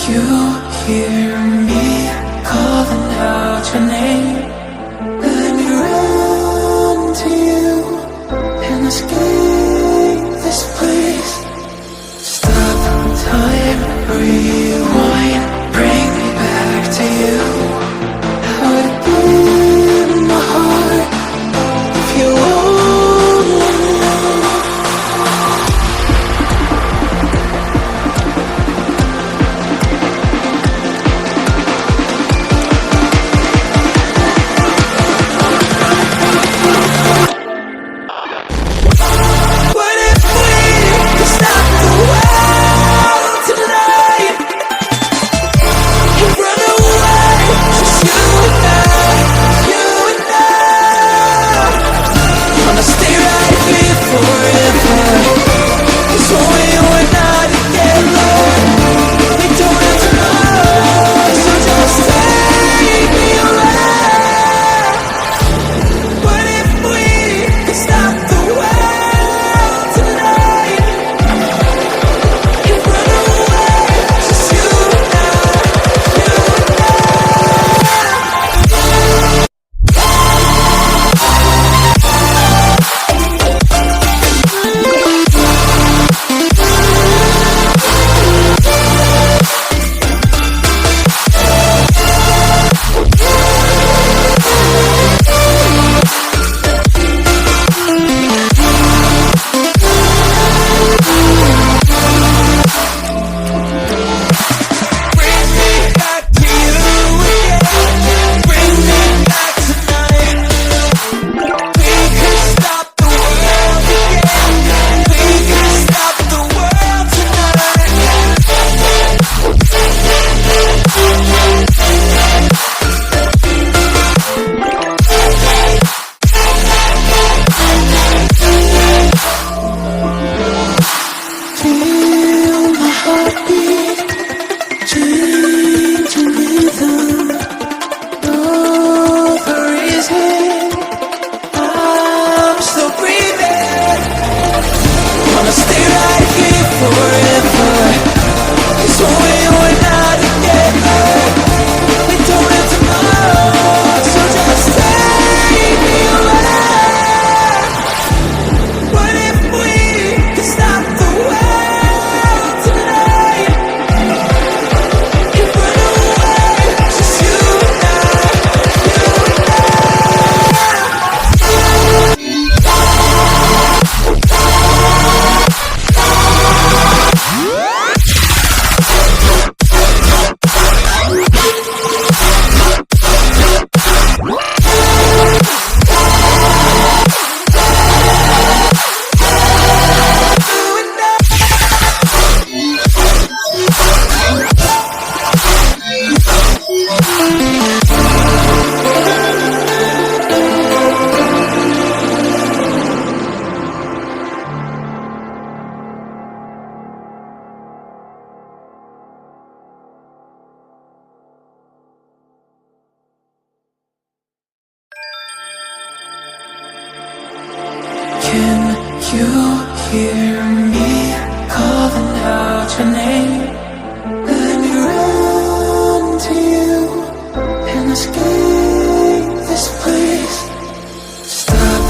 you hear me calling out your name? Let me run to you and escape this place. Stop time, rewind, bring me back to you. How to give my heart if you only knew. What if we could stop the world tonight and run away, just you and I, you and I? Wanna stay right here forever, 'cause when we were not together, we don't have tomorrow, so just take me away. What if we could stop the world tonight and run away, just you and I, you and I? Bring me back to you again. Bring me back tonight. We could stop the world again. We could stop the world tonight. Feel my heartbeat, changing rhythm. Know the reason I'm still breathing. Wanna stay right here forever, 'cause when we were not together, we don't have tomorrow, so just take me away. What if we could stop the world tonight and run away, just you and I, you and I? Can you hear me calling out your name? Let me run to you and escape this place. Stop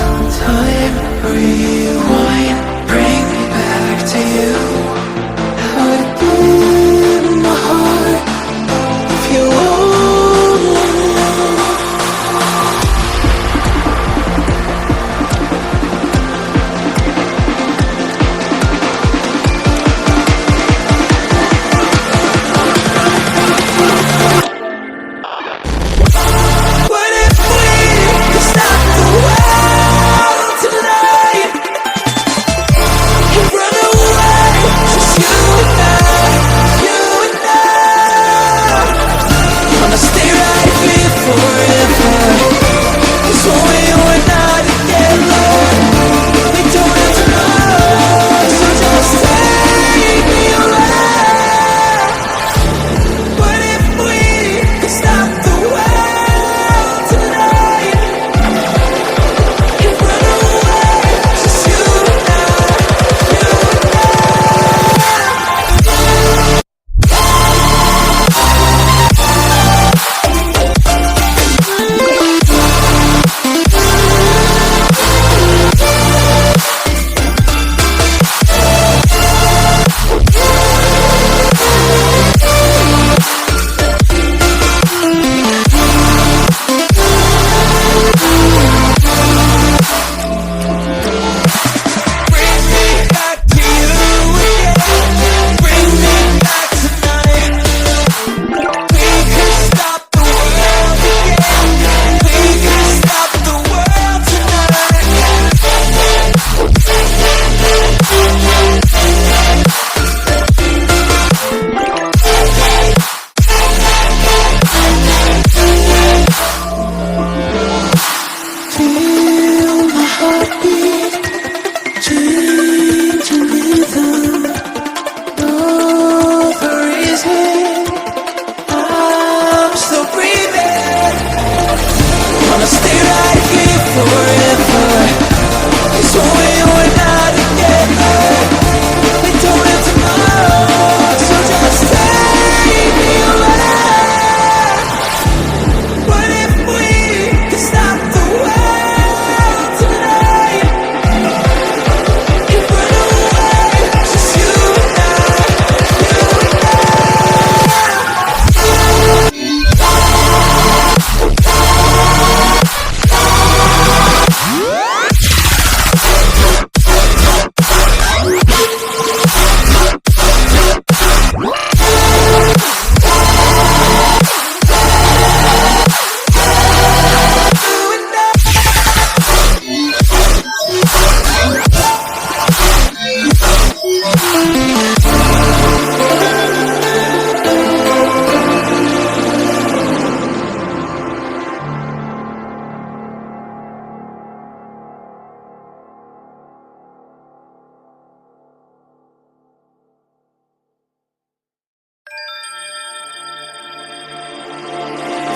time, rewind, bring me back to you. How to give my heart if you only knew.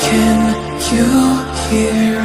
Can you hear